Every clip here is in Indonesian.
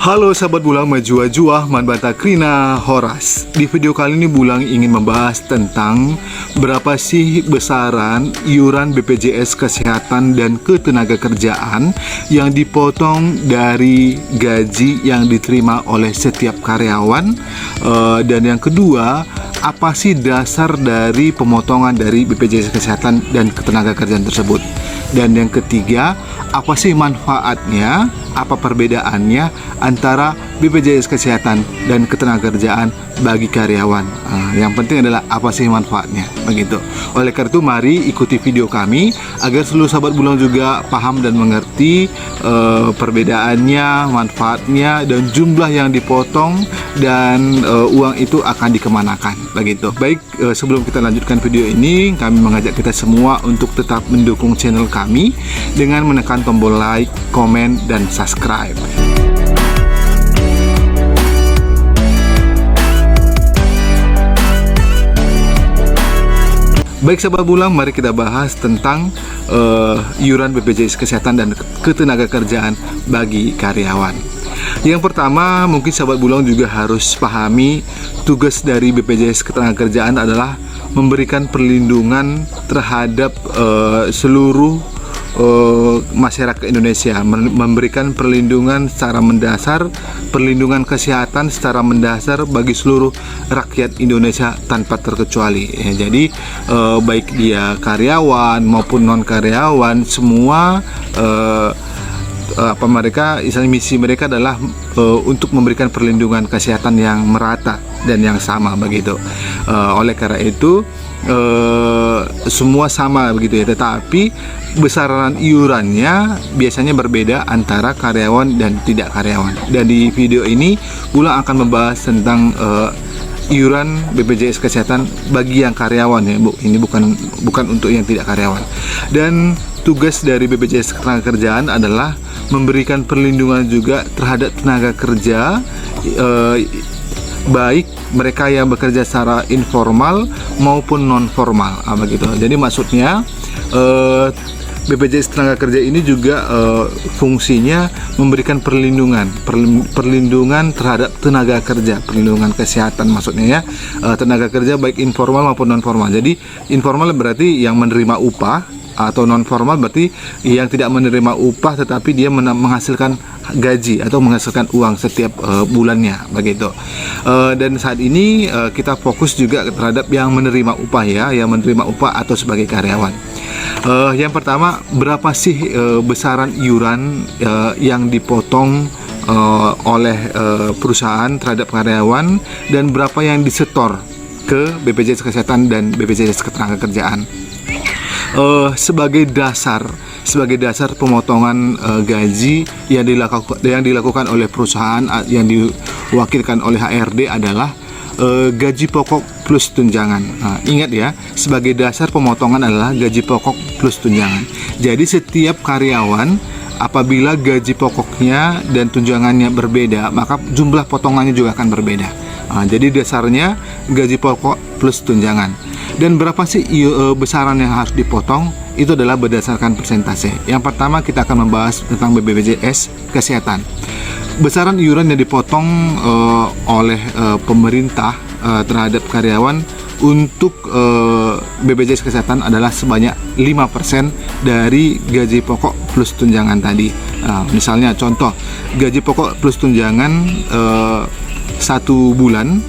Halo sahabat Bulang Majua-Jua, Manbanta Krina Horas. Di video kali ini Bulang ingin membahas tentang berapa sih besaran iuran BPJS Kesehatan dan Ketenagakerjaan yang dipotong dari gaji yang diterima oleh setiap karyawan. Dan yang kedua, apa sih dasar dari pemotongan dari BPJS Kesehatan dan Ketenagakerjaan tersebut? Dan yang ketiga, apa sih manfaatnya, apa perbedaannya antara BPJS Kesehatan dan Ketenagakerjaan bagi karyawan? Yang penting adalah apa sih manfaatnya, begitu. Oleh karena itu, mari ikuti video kami agar seluruh sahabat Bulang juga paham dan mengerti perbedaannya, manfaatnya, dan jumlah yang dipotong dan uang itu akan dikemanakan, begitu. Baik, sebelum kita lanjutkan video ini, kami mengajak kita semua untuk tetap mendukung channel kami dengan menekan tombol like, komen, dan subscribe. Baik sahabat Bulang, mari kita bahas tentang iuran BPJS Kesehatan dan Ketenagakerjaan bagi karyawan. Yang pertama, mungkin sahabat Bulang juga harus pahami tugas dari BPJS Ketenagakerjaan adalah memberikan perlindungan terhadap seluruh masyarakat Indonesia, memberikan perlindungan secara mendasar, perlindungan kesehatan secara mendasar bagi seluruh rakyat Indonesia tanpa terkecuali. Jadi baik dia karyawan maupun non karyawan, semua misi mereka adalah untuk memberikan perlindungan kesehatan yang merata dan yang sama, begitu. Oleh karena itu semua sama, begitu ya, tetapi besaran iurannya biasanya berbeda antara karyawan dan tidak karyawan. Dan di video ini Bulang akan membahas tentang iuran BPJS Kesehatan bagi yang karyawan, ya Bu. Ini bukan untuk yang tidak karyawan. Dan tugas dari BPJS Ketenagakerjaan adalah memberikan perlindungan juga terhadap tenaga kerja, baik mereka yang bekerja secara informal maupun non formal, begitu. Jadi maksudnya BPJS Tenaga Kerja ini juga fungsinya memberikan perlindungan terhadap tenaga kerja, perlindungan kesehatan maksudnya, ya, tenaga kerja baik informal maupun non formal. Jadi informal berarti yang menerima upah, atau non formal berarti yang tidak menerima upah tetapi dia menghasilkan gaji atau menghasilkan uang setiap bulannya, begitu. Dan saat ini kita fokus juga terhadap yang menerima upah, ya, yang menerima upah atau sebagai karyawan. Yang pertama, berapa sih besaran iuran yang dipotong oleh perusahaan terhadap karyawan, dan berapa yang disetor ke BPJS Kesehatan dan BPJS Ketenagakerjaan? Sebagai dasar pemotongan gaji yang dilakukan oleh perusahaan yang diwakilkan oleh HRD adalah gaji pokok plus tunjangan. Ingat ya, sebagai dasar pemotongan adalah gaji pokok plus tunjangan. Jadi setiap karyawan apabila gaji pokoknya dan tunjangannya berbeda, maka jumlah potongannya juga akan berbeda. Jadi dasarnya gaji pokok plus tunjangan. Dan berapa sih besaran yang harus dipotong? Itu adalah berdasarkan persentase. Yang pertama, kita akan membahas tentang BPJS Kesehatan. Besaran iuran yang dipotong oleh pemerintah terhadap karyawan untuk BPJS Kesehatan adalah sebanyak 5% dari gaji pokok plus tunjangan tadi. Misalnya contoh, gaji pokok plus tunjangan satu bulan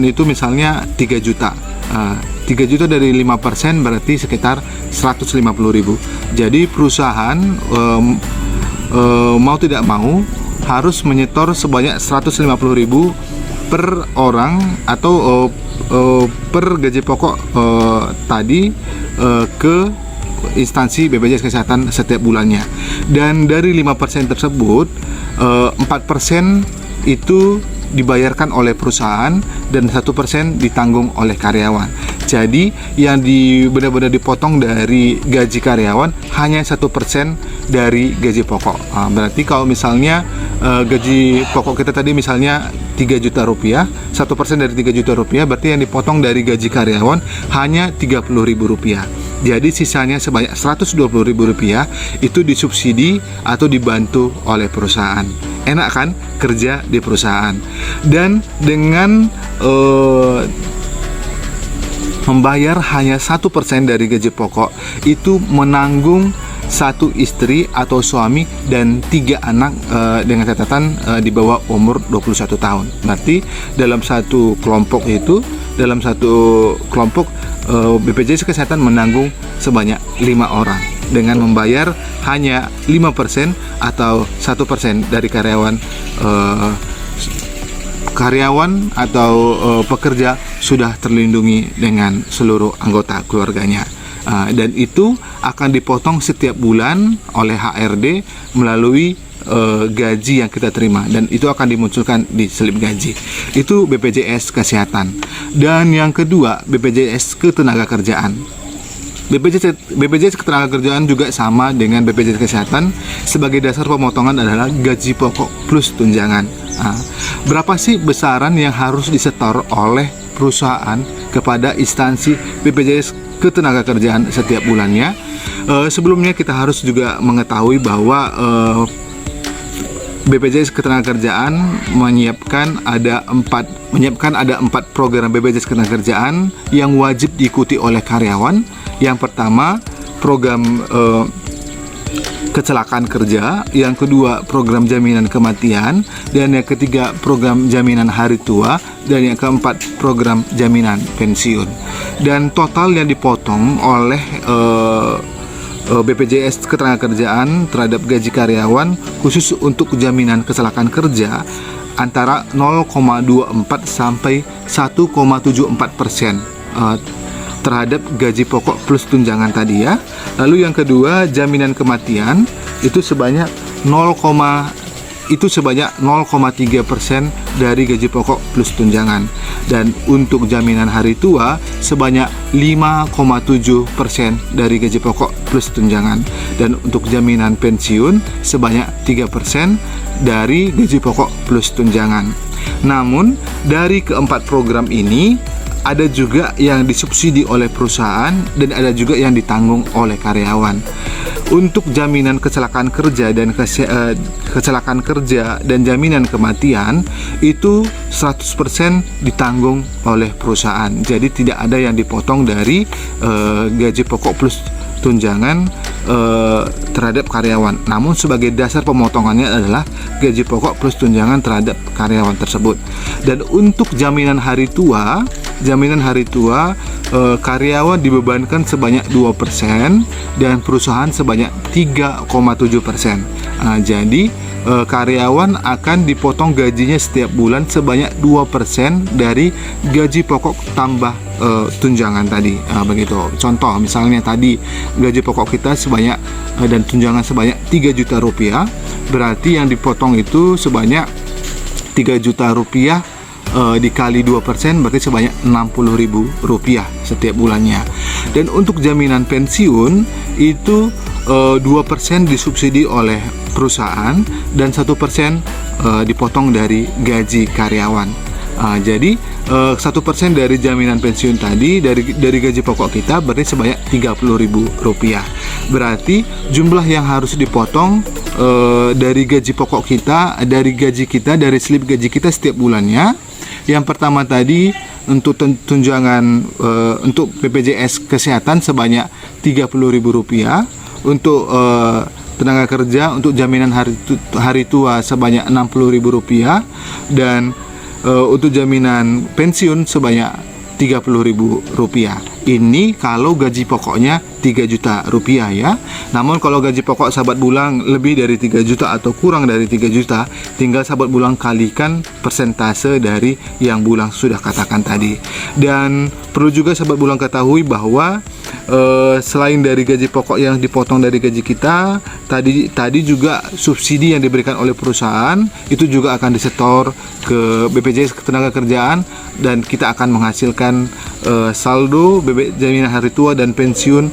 itu misalnya 3 juta. 3 juta dari 5% berarti sekitar 150.000. Jadi perusahaan mau tidak mau harus menyetor sebanyak 150.000 per orang atau per gaji pokok tadi ke instansi BPJS Kesehatan setiap bulannya. Dan dari 5% tersebut 4% itu dibayarkan oleh perusahaan dan 1% ditanggung oleh karyawan. Jadi yang benar-benar dipotong dari gaji karyawan hanya 1% dari gaji pokok. Berarti kalau misalnya gaji pokok kita tadi misalnya 3 juta rupiah, 1% dari 3 juta rupiah berarti yang dipotong dari gaji karyawan hanya 30.000 rupiah. Jadi sisanya sebanyak 120.000 rupiah itu disubsidi atau dibantu oleh perusahaan. Enak kan kerja di perusahaan? Dan dengan membayar hanya 1% dari gaji pokok itu menanggung satu istri atau suami dan 3 anak dengan catatan di bawah umur 21 tahun. Berarti dalam satu kelompok BPJS Kesehatan menanggung sebanyak 5 orang dengan membayar hanya 5% atau 1% dari karyawan atau pekerja sudah terlindungi dengan seluruh anggota keluarganya. Dan itu akan dipotong setiap bulan oleh HRD melalui gaji yang kita terima, dan itu akan dimunculkan di slip gaji. Itu BPJS Kesehatan. Dan yang kedua, BPJS Ketenagakerjaan. BPJS Ketenagakerjaan juga sama dengan BPJS Kesehatan. Sebagai dasar pemotongan adalah gaji pokok plus tunjangan. Berapa sih besaran yang harus disetor oleh perusahaan kepada instansi BPJS Ketenagakerjaan setiap bulannya? Sebelumnya kita harus juga mengetahui bahwa BPJS Ketenagakerjaan menyiapkan ada 4 program BPJS Ketenagakerjaan yang wajib diikuti oleh karyawan. Yang pertama, program kecelakaan kerja, yang kedua program jaminan kematian, dan yang ketiga program jaminan hari tua, dan yang keempat program jaminan pensiun. Dan total yang dipotong oleh BPJS Ketenagakerjaan terhadap gaji karyawan khusus untuk jaminan kecelakaan kerja antara 0,24 sampai 1,74% terhadap gaji pokok plus tunjangan tadi ya. Lalu yang kedua, jaminan kematian itu sebanyak 0,3% dari gaji pokok plus tunjangan. Dan untuk jaminan hari tua sebanyak 5,7% dari gaji pokok plus tunjangan. Dan untuk jaminan pensiun sebanyak 3% dari gaji pokok plus tunjangan. Namun dari keempat program ini ada juga yang disubsidi oleh perusahaan dan ada juga yang ditanggung oleh karyawan. Untuk jaminan kecelakaan kerja dan kecelakaan kerja dan jaminan kematian itu 100% ditanggung oleh perusahaan. Jadi tidak ada yang dipotong dari gaji pokok plus tunjangan terhadap karyawan. Namun sebagai dasar pemotongannya adalah gaji pokok plus tunjangan terhadap karyawan tersebut. Dan untuk jaminan hari tua karyawan dibebankan sebanyak 2% dan perusahaan sebanyak 3,7%. Jadi karyawan akan dipotong gajinya setiap bulan sebanyak 2% dari gaji pokok tambah tunjangan tadi. Begitu. Contoh misalnya tadi gaji pokok kita sebanyak dan tunjangan sebanyak 3 juta rupiah, berarti yang dipotong itu sebanyak 3 juta rupiah dikali 2% berarti sebanyak 60.000 rupiah setiap bulannya. Dan untuk jaminan pensiun itu 2% disubsidi oleh perusahaan dan 1% dipotong dari gaji karyawan. Jadi 1% dari jaminan pensiun tadi dari gaji pokok kita berarti sebanyak 30.000 rupiah. Berarti jumlah yang harus dipotong dari gaji pokok kita, dari gaji kita, dari slip gaji kita setiap bulannya. Yang pertama tadi untuk tunjangan untuk BPJS Kesehatan sebanyak 30.000 rupiah, untuk tenaga kerja untuk jaminan hari tua sebanyak 60.000 rupiah, dan untuk jaminan pensiun sebanyak 30.000 rupiah. Ini kalau gaji pokoknya 3 juta rupiah ya. Namun kalau gaji pokok sahabat bulang lebih dari 3 juta atau kurang dari 3 juta, tinggal sahabat bulang kalikan persentase dari yang bulang sudah katakan tadi. Dan perlu juga sahabat bulang ketahui bahwa selain dari gaji pokok yang dipotong dari gaji kita, tadi juga subsidi yang diberikan oleh perusahaan itu juga akan disetor ke BPJS Ketenagakerjaan, dan kita akan menghasilkan saldo jaminan hari tua dan pensiun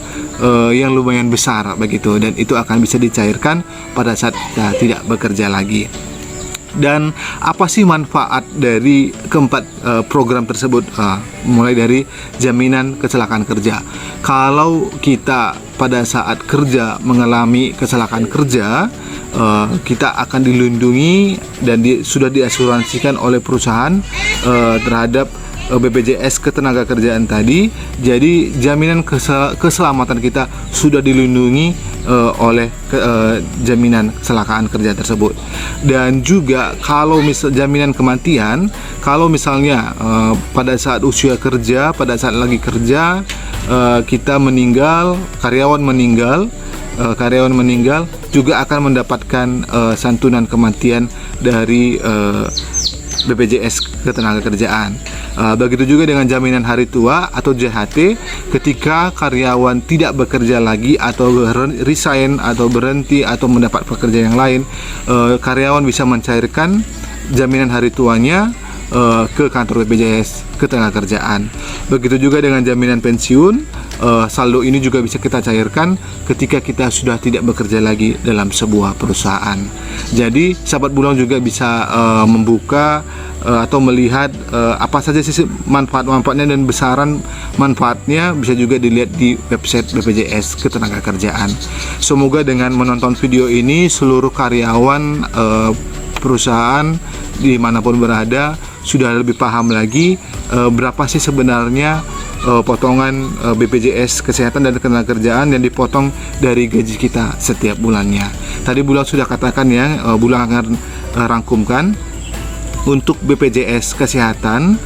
yang lumayan besar begitu, dan itu akan bisa dicairkan pada saat kita tidak bekerja lagi. Dan apa sih manfaat dari keempat program tersebut? Mulai dari jaminan kecelakaan kerja. Kalau kita pada saat kerja mengalami kecelakaan kerja, kita akan dilindungi dan sudah diasuransikan oleh perusahaan terhadap BPJS Ketenagakerjaan tadi. Jadi jaminan keselamatan kita sudah dilindungi oleh jaminan kecelakaan kerja tersebut. Dan juga kalau jaminan kematian, kalau misalnya pada saat usia kerja, pada saat lagi kerja, kita meninggal, karyawan meninggal juga akan mendapatkan santunan kematian dari BPJS Ketenagakerjaan. Begitu juga dengan jaminan hari tua atau JHT, ketika karyawan tidak bekerja lagi atau resign atau berhenti atau mendapat pekerjaan yang lain, karyawan bisa mencairkan jaminan hari tuanya ke kantor BPJS Ketenagakerjaan. Begitu juga dengan jaminan pensiun, saldo ini juga bisa kita cairkan ketika kita sudah tidak bekerja lagi dalam sebuah perusahaan. Jadi sahabat Bulang juga bisa membuka atau melihat apa saja sih manfaat-manfaatnya, dan besaran manfaatnya bisa juga dilihat di website BPJS Ketenagakerjaan. Semoga dengan menonton video ini seluruh karyawan perusahaan dimanapun berada sudah lebih paham lagi berapa sih sebenarnya potongan BPJS Kesehatan dan Ketenagakerjaan yang dipotong dari gaji kita setiap bulannya. Tadi Bulang sudah katakan ya, Bulang akan rangkumkan. Untuk BPJS Kesehatan,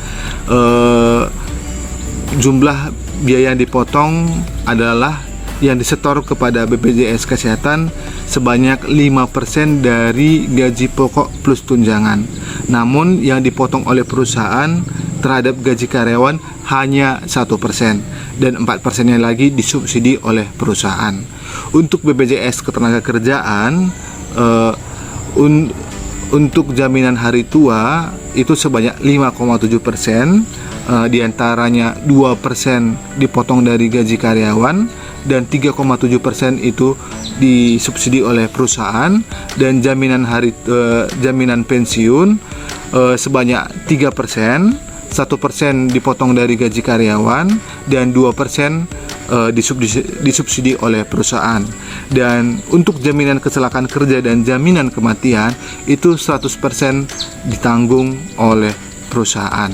jumlah biaya yang dipotong adalah yang disetor kepada BPJS Kesehatan sebanyak 5% dari gaji pokok plus tunjangan. Namun yang dipotong oleh perusahaan terhadap gaji karyawan hanya 1%, dan 4%-nya lagi disubsidi oleh perusahaan. Untuk BPJS Ketenagakerjaan, untuk jaminan hari tua itu sebanyak 5,7%, diantaranya 2% dipotong dari gaji karyawan dan 3,7% itu disubsidi oleh perusahaan. Dan jaminan pensiun sebanyak 3%, 1% dipotong dari gaji karyawan dan 2% disubsidi oleh perusahaan. Dan untuk jaminan kecelakaan kerja dan jaminan kematian itu 100% ditanggung oleh perusahaan.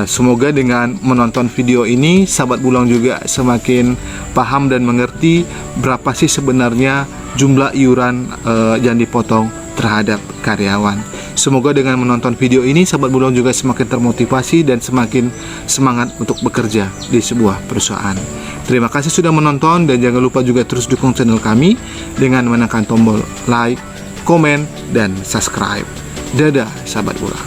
Semoga dengan menonton video ini sahabat Bulang juga semakin paham dan mengerti berapa sih sebenarnya jumlah iuran yang dipotong terhadap karyawan. Semoga dengan menonton video ini sahabat Bulang juga semakin termotivasi dan semakin semangat untuk bekerja di sebuah perusahaan. Terima kasih sudah menonton, dan jangan lupa juga terus dukung channel kami dengan menekan tombol like, komen, dan subscribe. Dadah sahabat Bulang.